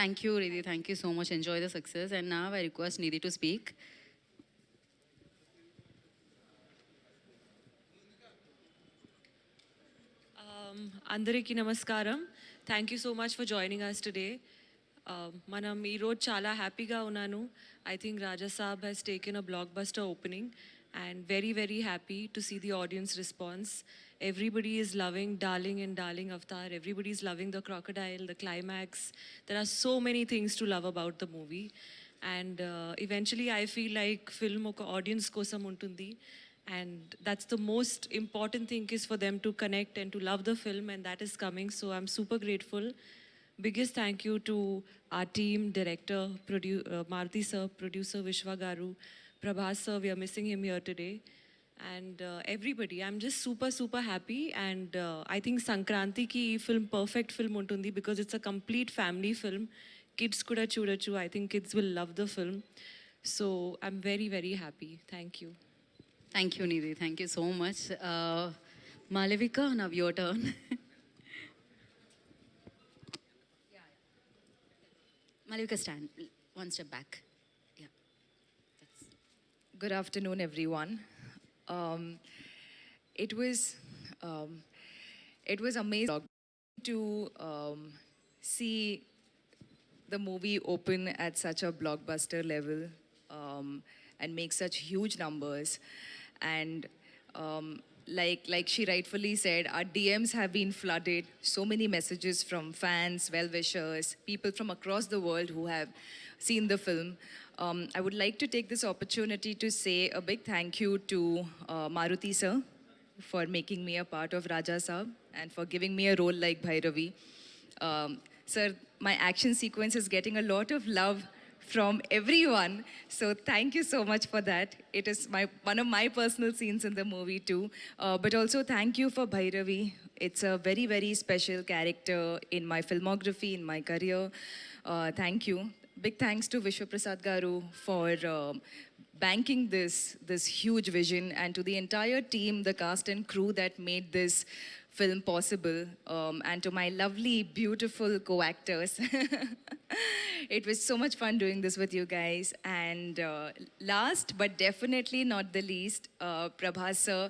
Thank you, Nidhi. Thank you so much. Enjoy the success. And now I request Nidhi to speak. అందరికీ నమస్కారం. Thank you so much for joining us today. మనం ఈరోజు చాలా హ్యాపీగా ఉన్నాను. I think Raja Saab has taken a blockbuster opening and very very happy to see the audience response. Everybody is loving and darling Avatar. Everybody is loving the crocodile, the climax. There are so many things to love about the movie. And eventually I feel like film oka audience kosam untundi. And that's the most important thing is for them to connect and to love the film, and that is coming. So I'm super grateful. Biggest thank you to our team, director, Maruti sir, producer Vishwa Garu, Prabhas sir, we are missing him here today. And everybody, I'm just super happy. And I think Sankranti ki film perfect film untundi because it's a complete family film. Kids kuda chudachu. I think kids will love the film. So I'm very happy. Thank you. Thank you, Nidhi. Thank you so much. Malavika, now your turn. Malavika, stand one step back. Yeah. Good afternoon, everyone. It was amazing to see the movie open at such a blockbuster level and make such huge numbers. And like she rightfully said, our DMs have been flooded. So many messages from fans, well-wishers, people from across the world who have seen the film. I would like to take this opportunity to say a big thank you to Maruti sir for making me a part of Raja Saab and for giving me a role like Bhairavi. Sir, my action sequence is getting a lot of love from everyone, so thank you so much for that. It is one of my personal scenes in the movie too, but also thank you for Bhairavi. It's a very special character in my filmography, in my career. Thank you. Big thanks to Vishwa Prasad Garu for banking this huge vision, and to the entire team, the cast and crew that made this film possible, and to my lovely, beautiful co-actors. It was so much fun doing this with you guys. And last but definitely not the least, Prabhas sir,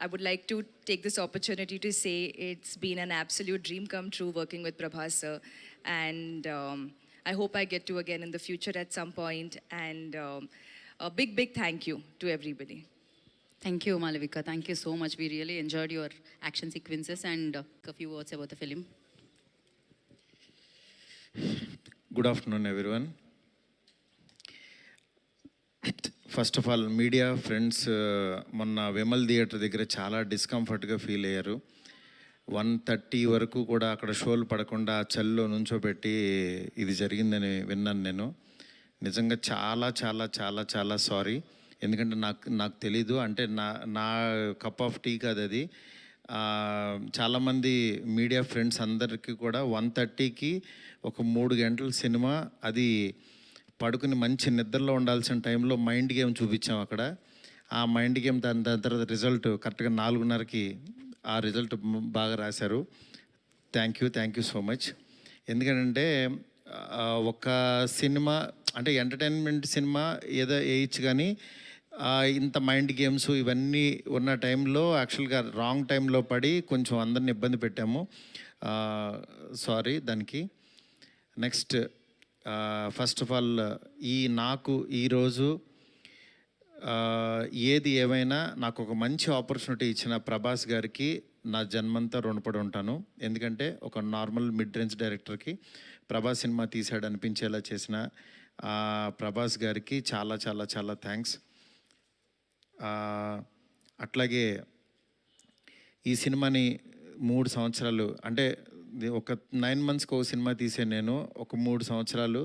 I would like to take this opportunity to say it's been an absolute dream come true working with Prabhas sir. And I hope I get to again in the future at some point. And a big thank you to everybody. Thank you, Malavika. Thank you so much. We really enjoyed your action sequences and a few words about the film. Good afternoon, everyone. First of all media friends మొన్న Vimal theatre దగ్గర చాలా డిస్కంఫర్ట్గా feel అయ్యారు. 1:30 వరకు కూడా అక్కడ షోలు పడకుండా చల్లో నుంచోబెట్టి ఇది జరిగిందని విన్నాను నేను. నిజంగా చాలా చాలా చాలా చాలా సారీ. ఎందుకంటే నాకు తెలీదు, అంటే నా కప్ ఆఫ్ టీ కాదు అది. చాలామంది మీడియా ఫ్రెండ్స్ అందరికీ కూడా 1:30కి ఒక 3 గంటల సినిమా, అది పడుకుని మంచి నిద్రలో ఉండాల్సిన టైంలో మైండ్ గేమ్ చూపించాం అక్కడ. ఆ మైండ్ గేమ్ దాని తర్వాత రిజల్ట్ కరెక్ట్గా 4:30కి ఆ రిజల్ట్ బాగా రాశారు. Thank you so much. ఎందుకంటే ఒక సినిమా అంటే ఎంటర్టైన్మెంట్ సినిమా ఏదో వేయచ్చు, కానీ ఇంత మైండ్ గేమ్స్ ఇవన్నీ ఉన్న టైంలో యాక్చువల్గా రాంగ్ టైంలో పడి కొంచెం అందరిని ఇబ్బంది పెట్టాము. సారీ దానికి. నెక్స్ట్ ఫస్ట్ ఆఫ్ ఆల్ నాకు ఈరోజు ఏది ఏమైనా నాకు ఒక మంచి ఆపర్చునిటీ ఇచ్చిన ప్రభాస్ గారికి నా జన్మంతా రుణపడి ఉంటాను. ఎందుకంటే ఒక నార్మల్ మిడ్ రేంజ్ డైరెక్టర్కి ప్రభాస్ సినిమా తీసాడు అనిపించేలా చేసిన ప్రభాస్ గారికి చాలా చాలా చాలా థ్యాంక్స్. అట్లాగే ఈ సినిమాని 3 సంవత్సరాలు, అంటే ఒక 9 మంత్స్కి ఒక సినిమా తీసే నేను ఒక 3 సంవత్సరాలు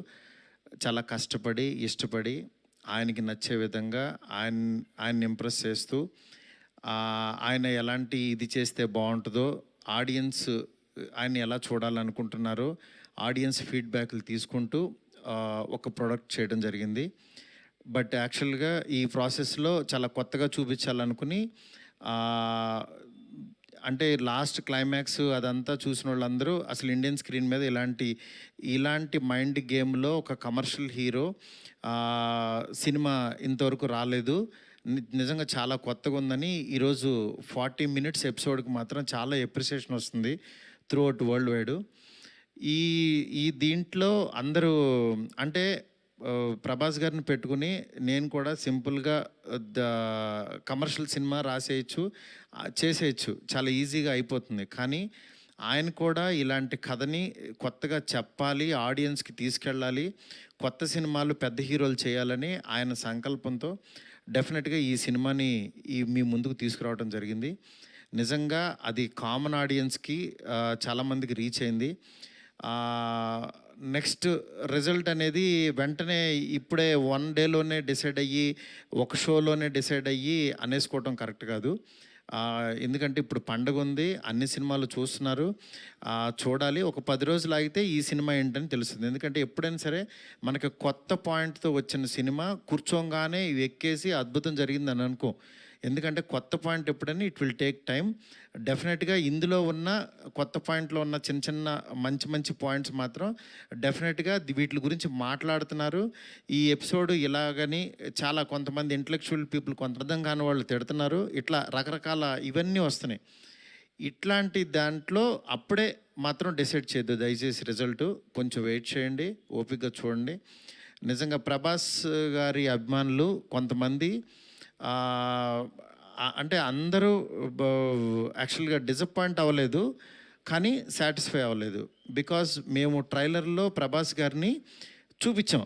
చాలా కష్టపడి ఇష్టపడి ఆయనకి నచ్చే విధంగా ఆయన్ని ఇంప్రెస్ చేస్తూ, ఆయన ఎలాంటి ఇది చేస్తే బాగుంటుందో, ఆడియన్స్ ఆయన్ని ఎలా చూడాలనుకుంటున్నారో ఆడియన్స్ ఫీడ్బ్యాక్లు తీసుకుంటూ ఒక ప్రోడక్ట్ చేయడం జరిగింది. బట్ యాక్చువల్గా ఈ ప్రాసెస్లో చాలా కొత్తగా చూపించాలనుకుని అంటే లాస్ట్ క్లైమాక్స్ అదంతా చూసిన వాళ్ళందరూ అసలు ఇండియన్ స్క్రీన్ మీద ఇలాంటి మైండ్ గేమ్లో ఒక కమర్షియల్ హీరో సినిమా ఇంతవరకు రాలేదు, నిజంగా చాలా కొత్తగా ఉందని ఈరోజు 40 minutes ఎపిసోడ్కి మాత్రం చాలా ఎప్రిసియేషన్ వస్తుంది త్రూ అవుట్ వరల్డ్ వైడ్. ఈ ఈ దీంట్లో అందరూ అంటే ప్రభాస్ గారిని పెట్టుకుని నేను కూడా సింపుల్గా ద కమర్షియల్ సినిమా రాసేయచ్చు, చేసేయచ్చు, చాలా ఈజీగా అయిపోతుంది. కానీ ఆయన కూడా ఇలాంటి కథని కొత్తగా చెప్పాలి, ఆడియన్స్కి తీసుకెళ్ళాలి, కొత్త సినిమాలు పెద్ద హీరోలు చేయాలని ఆయన సంకల్పంతో డెఫినెట్గా ఈ సినిమాని మీ ముందుకు తీసుకురావడం జరిగింది. నిజంగా అది కామన్ ఆడియన్స్కి చాలామందికి రీచ్ అయింది. నెక్స్ట్ రిజల్ట్ అనేది వెంటనే ఇప్పుడే 1 dayలోనే డిసైడ్ అయ్యి ఒక షోలోనే డిసైడ్ అయ్యి అనేసుకోవటం కరెక్ట్ కాదు. ఎందుకంటే ఇప్పుడు పండగ ఉంది, అన్ని సినిమాలు చూస్తున్నారు, చూడాలి. ఒక 10 రోజులు ఆగితే ఈ సినిమా ఏంటని తెలుస్తుంది. ఎందుకంటే ఎప్పుడైనా సరే మనకి కొత్త పాయింట్తో వచ్చిన సినిమా కూర్చోగానే ఇవి ఎక్కేసి అద్భుతం జరిగిందని అనుకో. ఎందుకంటే కొత్త పాయింట్ ఎప్పుడని ఇట్ విల్ టేక్ టైం. డెఫినెట్గా ఇందులో ఉన్న కొత్త పాయింట్లో ఉన్న చిన్న చిన్న మంచి పాయింట్స్ మాత్రం డెఫినెట్గా వీటి గురించి మాట్లాడుతున్నారు. ఈ ఎపిసోడ్ ఇలాగని చాలా కొంతమంది ఇంటలెక్చువల్ పీపుల్, కొంత అర్థం కాని వాళ్ళు తిడుతున్నారు, ఇట్లా రకరకాల ఇవన్నీ వస్తున్నాయి. ఇట్లాంటి దాంట్లో అప్పుడే మాత్రం డిసైడ్ చేయొద్దు దయచేసి. రిజల్ట్ కొంచెం వెయిట్ చేయండి, ఓపికగా చూడండి. నిజంగా ప్రభాస్ గారి అభిమానులు కొంతమంది అంటే అందరూ యాక్చువల్గా డిసప్పాయింట్ అవ్వలేదు, కానీ సాటిస్ఫై అవ్వలేదు. బికాజ్ మేము ట్రైలర్లో ప్రభాస్ గారిని చూపించాం,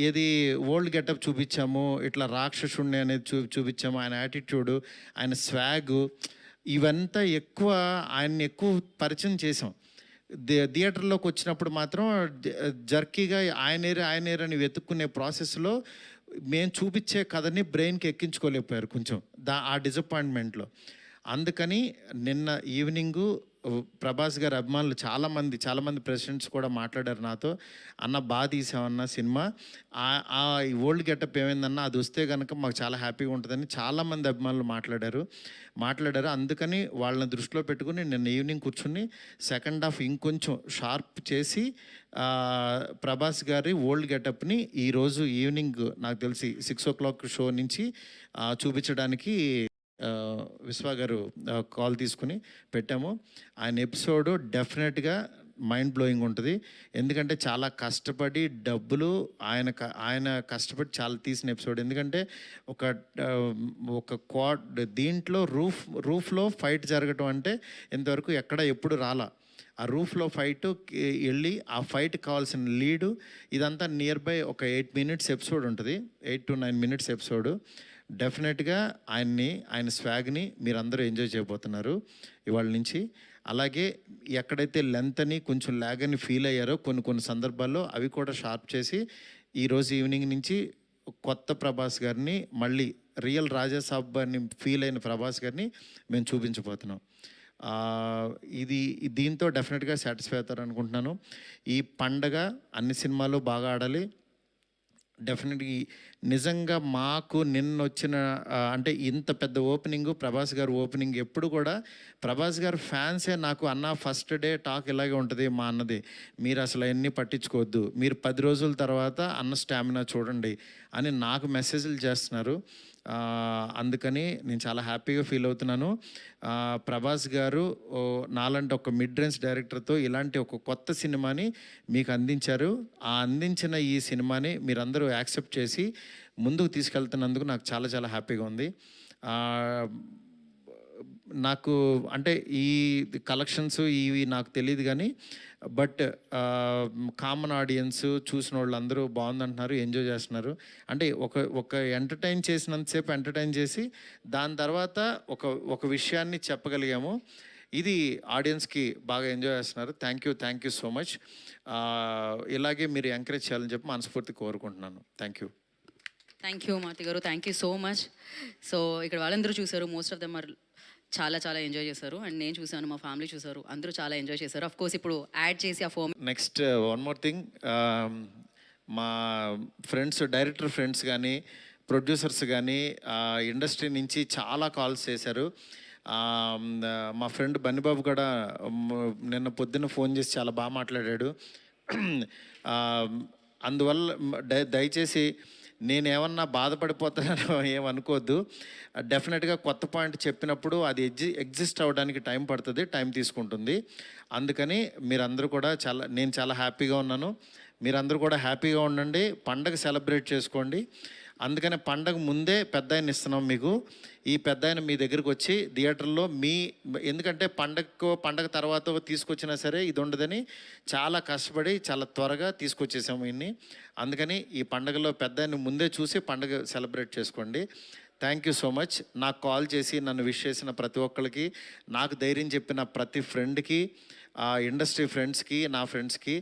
ఏది ఓల్డ్ గెటప్ చూపించాము, ఇట్లా రాక్షసుణ్ణి అనేది చూపించాము, ఆయన యాటిట్యూడు, ఆయన స్వాగు, ఇవంతా ఆయన్ని ఎక్కువ పరిచయం చేసాం. థియేటర్లోకి వచ్చినప్పుడు మాత్రం జర్కీగా ఆయనేరని వెతుక్కునే ప్రాసెస్లో మేము చూపించే కథని బ్రెయిన్కి ఎక్కించుకోలేకపోయారు కొంచెం ఆ డిసప్పాయింట్మెంట్లో. అందుకని నిన్న ఈవినింగు ప్రభాస్ గారి అభిమానులు చాలామంది ప్రెసిడెంట్స్ కూడా మాట్లాడారు నాతో, అన్న బాగా తీసామన్న సినిమా, ఆ ఓల్డ్ గెటప్ ఏమైందన్నా అది వస్తే కనుక మాకు చాలా హ్యాపీగా ఉంటుందని చాలామంది అభిమానులు మాట్లాడారు. అందుకని వాళ్ళని దృష్టిలో పెట్టుకుని నిన్న ఈవినింగ్ కూర్చుని సెకండ్ హాఫ్ ఇంకొంచెం షార్ప్ చేసి ప్రభాస్ గారి ఓల్డ్ గెటప్ని ఈరోజు ఈవినింగ్ నాకు తెలిసి 6 o'clock షో నుంచి చూపించడానికి విశ్వ గారు కాల్ తీసుకుని పెట్టాము. ఆయన ఎపిసోడు డెఫినెట్గా మైండ్ బ్లోయింగ్ ఉంటుంది. ఎందుకంటే చాలా కష్టపడి డబ్బులు ఆయన కష్టపడి చాలా తీసిన ఎపిసోడ్. ఎందుకంటే ఒక దీంట్లో రూఫ్లో ఫైట్ జరగటం అంటే ఇంతవరకు ఎప్పుడు రాలా. ఆ రూఫ్లో ఫైట్ వెళ్ళి ఆ ఫైట్ కావాల్సిన లీడు ఇదంతా నియర్ బై ఒక 8 minutes ఎపిసోడ్ ఉంటుంది, 8 to 9 minutes ఎపిసోడు. డెఫినెట్గా ఆయన స్వాగ్ని మీరందరూ ఎంజాయ్ చేయబోతున్నారు ఇవాళ నుంచి. అలాగే ఎక్కడైతే లెంత్ అని కొంచెం ల్యాగ్ అని ఫీల్ అయ్యారో కొన్ని సందర్భాల్లో అవి కూడా షార్ప్ చేసి ఈరోజు ఈవినింగ్ నుంచి కొత్త ప్రభాస్ గారిని, మళ్ళీ రియల్ రాజాసాబ్ అని ఫీల్ అయిన ప్రభాస్ గారిని మేము చూపించబోతున్నాం. దీంతో డెఫినెట్గా సాటిస్ఫై అవుతారు అనుకుంటున్నాను. ఈ పండగ అన్ని సినిమాలు బాగా ఆడాలి. డెఫినెట్గా నిజంగా మాకు నిన్న వచ్చిన అంటే ఇంత పెద్ద ఓపెనింగ్, ప్రభాస్ గారు ఓపెనింగ్ ఎప్పుడు కూడా ప్రభాస్ గారు ఫ్యాన్సే నాకు అన్న ఫస్ట్ డే టాక్ ఇలాగే ఉంటుంది మా అన్నది, మీరు అసలు అవన్నీ పట్టించుకోవద్దు, మీరు 10 రోజుల తర్వాత అన్న స్టామినా చూడండి అని నాకు మెసేజ్లు చేస్తున్నారు. అందుకని నేను చాలా హ్యాపీగా ఫీల్ అవుతున్నాను. ప్రభాస్ గారు నాలాంటి ఒక మిడ్ రేంజ్ డైరెక్టర్తో ఇలాంటి ఒక కొత్త సినిమాని మీకు అందించారు. అందించిన ఈ సినిమాని మీరందరూ యాక్సెప్ట్ చేసి ముందుకు తీసుకెళ్తున్నందుకు నాకు చాలా హ్యాపీగా ఉంది. నాకు అంటే ఈ కలెక్షన్స్ ఇవి నాకు తెలియదు, కానీ బట్ కామన్ ఆడియన్స్ చూసిన వాళ్ళు అందరూ బాగుందంటున్నారు, ఎంజాయ్ చేస్తున్నారు. అంటే ఒక ఎంటర్టైన్ చేసినంతసేపు ఎంటర్టైన్ చేసి దాని తర్వాత ఒక విషయాన్ని చెప్పగలిగాము. ఇది ఆడియన్స్కి బాగా ఎంజాయ్ చేస్తున్నారు. Thank you so much. ఇలాగే మీరు ఎంకరేజ్ చేయాలని చెప్పి మనస్ఫూర్తి కోరుకుంటున్నాను. థ్యాంక్ యూ మారుతి గారు, thank you so much. So ఇక్కడ వాళ్ళందరూ చూసారు, మోస్ట్ ఆఫ్ దెమ్ ఆర్ చాలా ఎంజాయ్ చేశారు. అండ్ నేను చూసాను, మా ఫ్యామిలీ చూసారు, అందరూ చాలా ఎంజాయ్ చేశారు. అఫ్ కోర్స్ ఇప్పుడు యాడ్ చేసి ఆ foam. Next one more thing, మా ఫ్రెండ్స్, డైరెక్టర్ ఫ్రెండ్స్ కానీ, ప్రొడ్యూసర్స్ కానీ ఇండస్ట్రీ నుంచి చాలా కాల్స్ చేశారు. మా ఫ్రెండ్ బన్నిబాబు కూడా నిన్న పొద్దున్న ఫోన్ చేసి చాలా బాగా మాట్లాడాడు. ఆ, అందువల్ల దయచేసి నేనేమన్నా బాధపడిపోతానో ఏమనుకోవద్దు. డెఫినెట్గా కొత్త పాయింట్ చెప్పినప్పుడు అది ఎగ్జిస్ట్ అవ్వడానికి టైం పడుతుంది, టైం తీసుకుంటుంది. అందుకని మీరందరూ కూడా నేను చాలా హ్యాపీగా ఉన్నాను. మీరందరూ కూడా హ్యాపీగా ఉండండి, పండగ సెలబ్రేట్ చేసుకోండి. అందుకని పండగ ముందే పెద్ద ఆయన ఇస్తున్నాం మీకు. ఈ పెద్ద ఆయన మీ దగ్గరికి వచ్చి థియేటర్లో ఎందుకంటే పండగ తర్వాత తీసుకొచ్చినా సరే ఇది ఉండదని చాలా కష్టపడి చాలా త్వరగా తీసుకొచ్చేసాము ఇన్ని. అందుకని ఈ పండగలో పెద్ద ఆయన ముందే చూసి పండగ సెలబ్రేట్ చేసుకోండి. Thank you so much. నాకు కాల్ చేసి నన్ను విష్ చేసిన ప్రతి ఒక్కరికి, నాకు ధైర్యం చెప్పిన ప్రతి ఫ్రెండ్కి, ఇండస్ట్రీ ఫ్రెండ్స్కి, నా ఫ్రెండ్స్కి,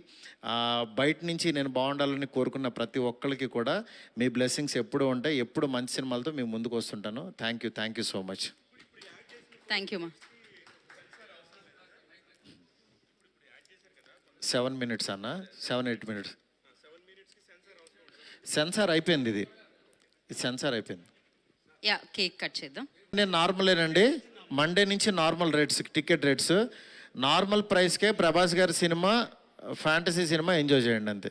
బయట నుంచి నేను బాగుండాలని కోరుకున్న ప్రతి ఒక్కరికి కూడా మీ బ్లెస్సింగ్స్ ఎప్పుడూ ఉంటాయి. ఎప్పుడు మంచి సినిమాలతో మేము ముందుకు వస్తుంటాను. Thank you so much. Thank you మా. 7 minutes అన్న, 7-8 minutes. సెన్సార్ అయిపోయింది, ఇది సెన్సార్ అయిపోయింది. యా, కేక్ కట్ చేద్దాం. నేను నార్మలేనండి, మండే నుంచి normal rates, ticket rates normal ప్రైస్కే ప్రభాస్ గారి సినిమా, ఫ్యాంటసీ సినిమా ఎంజాయ్ చేయండి అంతే.